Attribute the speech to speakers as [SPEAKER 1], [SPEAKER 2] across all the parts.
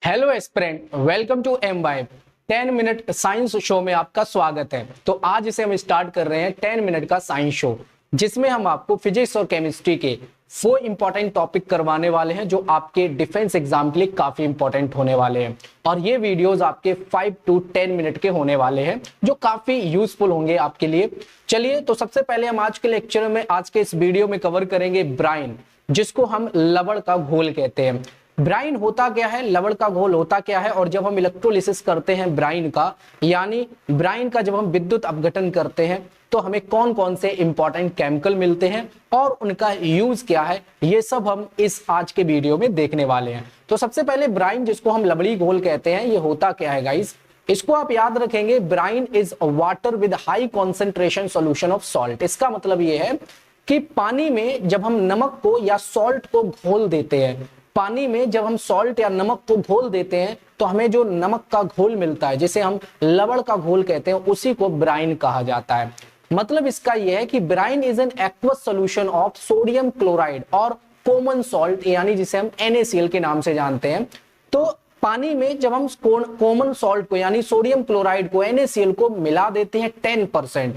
[SPEAKER 1] Hello aspirant, welcome to M vibe 10 minute science show में आपका स्वागत है। तो आज इसे हम स्टार्ट कर रहे हैं 10 मिनट का साइंस शो, जिसमें हम आपको फिजिक्स और केमिस्ट्री के 4 इंपॉर्टेंट टॉपिक करवाने वाले हैं जो आपके डिफेंस एग्जाम के लिए काफी इंपॉर्टेंट होने वाले हैं। और ये वीडियोस आपके 5 to 10 मिनट के होने वाले हैं जो काफी यूजफुल होंगे आपके लिए। चलिए, तो सबसे पहले हम आज के लेक्चर में, आज के इस वीडियो में कवर करेंगे ब्राइन, जिसको हम लवण का घोल कहते हैं। ब्राइन होता क्या है, लवण का घोल होता क्या है, और जब हम इलेक्ट्रोलिसिस करते हैं ब्राइन का, यानी ब्राइन का जब हम विद्युत अपघटन करते हैं तो हमें कौन कौन से इंपॉर्टेंट केमिकल मिलते हैं और उनका यूज क्या है, ये सब हम इस आज के वीडियो में देखने वाले हैं। तो सबसे पहले ब्राइन, जिसको हम लवणी घोल कहते हैं, ये होता क्या है गाइस, इसको आप याद रखेंगे। Brine is water with high concentration solution of salt. इसका मतलब ये है कि पानी में जब हम नमक को या सॉल्ट को घोल देते हैं, पानी में जब हम सॉल्ट या नमक को घोल देते हैं तो हमें जो नमक का घोल मिलता है, जिसे हम लवण का घोल कहते हैं, उसी को ब्राइन कहा जाता है। मतलब इसका यह है कि brine is an aqueous solution of sodium chloride और कॉमन सॉल्ट, यानी जिसे हम NaCl के नाम से जानते हैं। तो पानी में जब हम कॉमन सॉल्ट को यानी सोडियम क्लोराइड को, NaCl को मिला देते हैं 10%,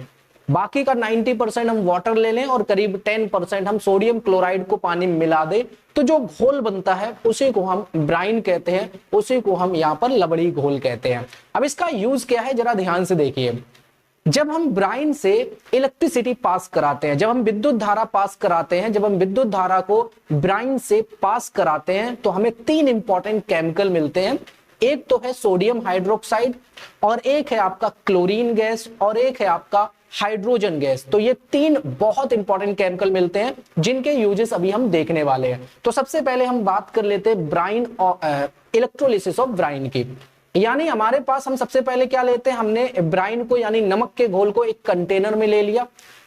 [SPEAKER 1] बाकी का 90% हम वाटर ले लें और करीब 10% हम सोडियम क्लोराइड को पानी में मिला दें, तो जो घोल बनता है उसी को हम ब्राइन कहते हैं, उसी को हम यहाँ पर लवणी घोल कहते हैं। अब इसका यूज क्या है, जरा ध्यान से देखिए। जब हम ब्राइन से इलेक्ट्रिसिटी पास कराते हैं, जब हम विद्युत धारा पास कराते हैं, जब हम विद्युत धारा को ब्राइन से पास कराते हैं तो हमें 3 इंपॉर्टेंट केमिकल मिलते हैं। एक तो है सोडियम हाइड्रोक्साइड, और एक है आपका क्लोरीन गैस, और एक है आपका हाइड्रोजन गैस। तो ये 3 बहुत इंपॉर्टेंट केमिकल मिलते हैं जिनके यूजेस अभी हम देखने वाले हैं। तो सबसे पहले हम बात कर लेते हैं ब्राइन और इलेक्ट्रोलिसिस ऑफ ब्राइन की। यानी हमारे पास हम सबसे पहले क्या लेते हैं, हमने ब्राइन को यानी नमक के घोल को एक कंटेनर में ले लिया।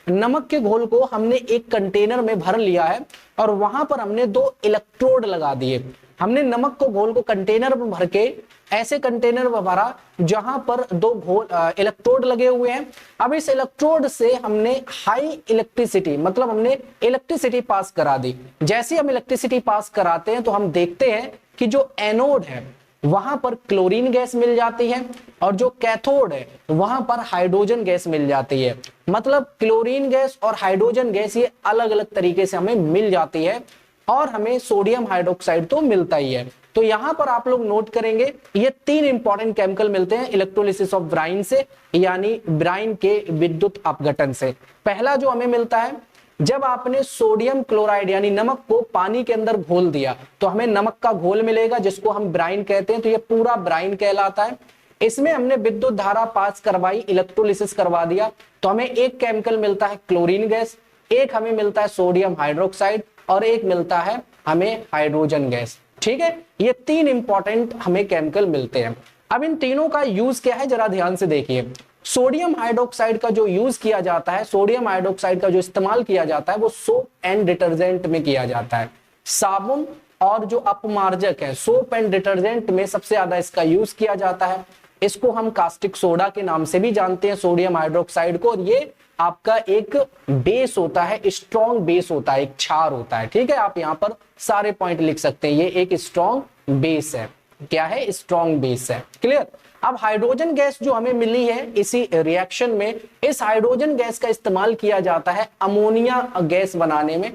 [SPEAKER 1] नमक के घोल को हमने एक कंटेनर में भर लिया है और वहां पर हमने 2 इलेक्ट्रोड लगा दिए। हमने नमक को घोल को कंटेनर में भर के ऐसे कंटेनर में भरा जहां पर 2 घोल इलेक्ट्रोड लगे हुए हैं। अब इस इलेक्ट्रोड से हमने हाई इलेक्ट्रिसिटी, मतलब हमने इलेक्ट्रिसिटी पास करा दी। जैसे हम इलेक्ट्रिसिटी पास कराते हैं तो हम देखते हैं कि जो एनोड है वहां पर क्लोरीन गैस मिल जाती है और जो कैथोड है वहां पर हाइड्रोजन गैस मिल जाती है। मतलब क्लोरीन गैस और हाइड्रोजन गैस ये अलग अलग तरीके से हमें मिल जाती है और हमें सोडियम हाइड्रोक्साइड तो मिलता ही है। तो यहां पर आप लोग नोट करेंगे ये 3 इंपॉर्टेंट केमिकल मिलते हैं इलेक्ट्रोलिसिस ऑफ ब्राइन से, यानी ब्राइन के विद्युत अपघटन से। पहला जो हमें मिलता है, जब आपने सोडियम क्लोराइड यानी नमक को पानी के अंदर घोल दिया तो हमें नमक का घोल मिलेगा जिसको हम ब्राइन कहते हैं। तो ये पूरा ब्राइन कहलाता है। इसमें हमने विद्युत धारा पास करवाई, इलेक्ट्रोलिसिस करवा दिया, तो हमें एक केमिकल मिलता है क्लोरीन गैस, एक हमें मिलता है सोडियम हाइड्रोक्साइड, और एक मिलता है हमें हाइड्रोजन गैस। ठीक है, ये 3 इंपॉर्टेंट हमें केमिकल मिलते हैं। अब इन तीनों का यूज क्या है, जरा ध्यान से देखिए। सोडियम हाइड्रोक्साइड का जो यूज किया जाता है, सोडियम हाइड्रोक्साइड का जो इस्तेमाल किया जाता है, वो सोप एंड डिटर्जेंट में किया जाता है। साबुन और जो अपमार्जक है, सोप एंड डिटर्जेंट में सबसे ज्यादा इसका यूज किया जाता है। इसको हम कास्टिक सोडा के नाम से भी जानते हैं, सोडियम हाइड्रोक्साइड को। और ये आपका एक बेस होता है, स्ट्रॉन्ग बेस होता है, एक क्षार होता है। ठीक है, आप यहाँ पर सारे पॉइंट लिख सकते हैं। ये एक स्ट्रॉन्ग बेस है। क्या है? स्ट्रॉन्ग बेस है। क्लियर? अब हाइड्रोजन गैस जो हमें मिली है इसी रिएक्शन में, इस हाइड्रोजन गैस का इस्तेमाल किया जाता है अमोनिया गैस बनाने में,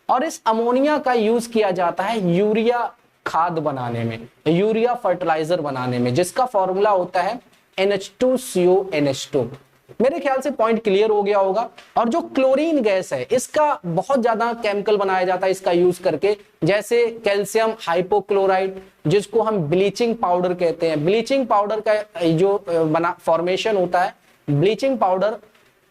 [SPEAKER 1] और इस अमोनिया का यूज किया जाता है यूरिया खाद बनाने में, यूरिया फर्टिलाइजर बनाने में, जिसका फॉर्मूला होता है NH2CONH2। मेरे ख्याल से पॉइंट क्लियर हो गया होगा। और जो क्लोरीन गैस है, इसका बहुत ज्यादा केमिकल बनाया जाता है इसका यूज करके, जैसे कैल्शियम हाइपोक्लोराइड, जिसको हम ब्लीचिंग पाउडर कहते हैं। ब्लीचिंग पाउडर का जो बना फॉर्मेशन होता है, ब्लीचिंग पाउडर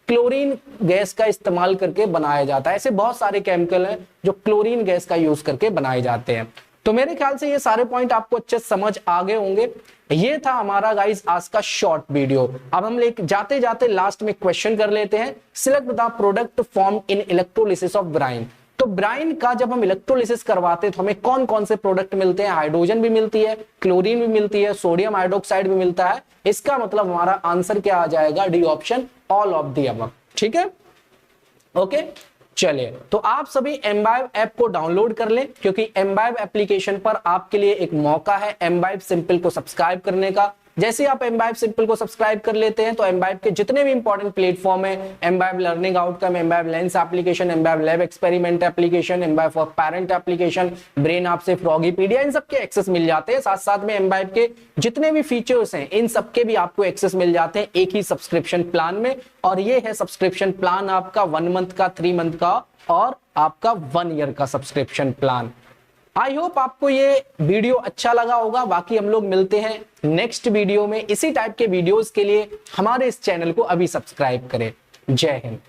[SPEAKER 1] क्लोरीन गैस का इस्तेमाल करके बनाया जाता है। ऐसे बहुत सारे केमिकल हैं जो क्लोरीन गैस का यूज करके बनाए जाते हैं। तो मेरे ख्याल से ये सारे पॉइंट आपको अच्छे समझ आ गए होंगे। ये था हमारा गाइस आज का शॉर्ट वीडियो। अब हम जाते जाते लास्ट में क्वेश्चन कर लेते हैं। Select the product form in electrolysis of Bryan. तो ब्राइन का जब हम इलेक्ट्रोलिसिस करवाते हैं तो हमें कौन कौन से प्रोडक्ट मिलते हैं? हाइड्रोजन भी मिलती है, क्लोरीन भी मिलती है, सोडियम हाइड्रोक्साइड भी मिलता है। इसका मतलब हमारा आंसर क्या आ जाएगा? D option, all of the above. ठीक है, ओके। चलिए, तो आप सभी एमवाइब ऐप को डाउनलोड कर लें, क्योंकि एमवाइब एप्लीकेशन पर आपके लिए एक मौका है एमवाइब सिंपल को सब्सक्राइब करने का। जैसे आप एमवाइब सिंपल को सब्सक्राइब कर लेते हैं तो एमवाइब के जितने भी इंपॉर्टेंट प्लेटफॉर्म है, एमवाइब लर्निंग आउटकम, एमवाइब लेंस एप्लीकेशन, एमवाइब लैब एक्सपेरिमेंट एप्लीकेशन, एमवाइब फॉर पेरेंट एप्लीकेशन, ब्रेन आपसे फ्रॉगीपीडिया, इन सबके एक्सेस मिल जाते हैं। साथ साथ में एमवाइब के जितने भी फीचर्स हैं इन सबके भी आपको एक्सेस मिल जाते हैं एक ही सब्सक्रिप्शन प्लान में। और ये है सब्सक्रिप्शन प्लान आपका 1 मंथ का, 3 मंथ का और आपका 1 ईयर का सब्सक्रिप्शन प्लान। आई होप आपको ये वीडियो अच्छा लगा होगा। बाकी हम लोग मिलते हैं नेक्स्ट वीडियो में। इसी टाइप के वीडियोस के लिए हमारे इस चैनल को अभी सब्सक्राइब करें। जय हिंद।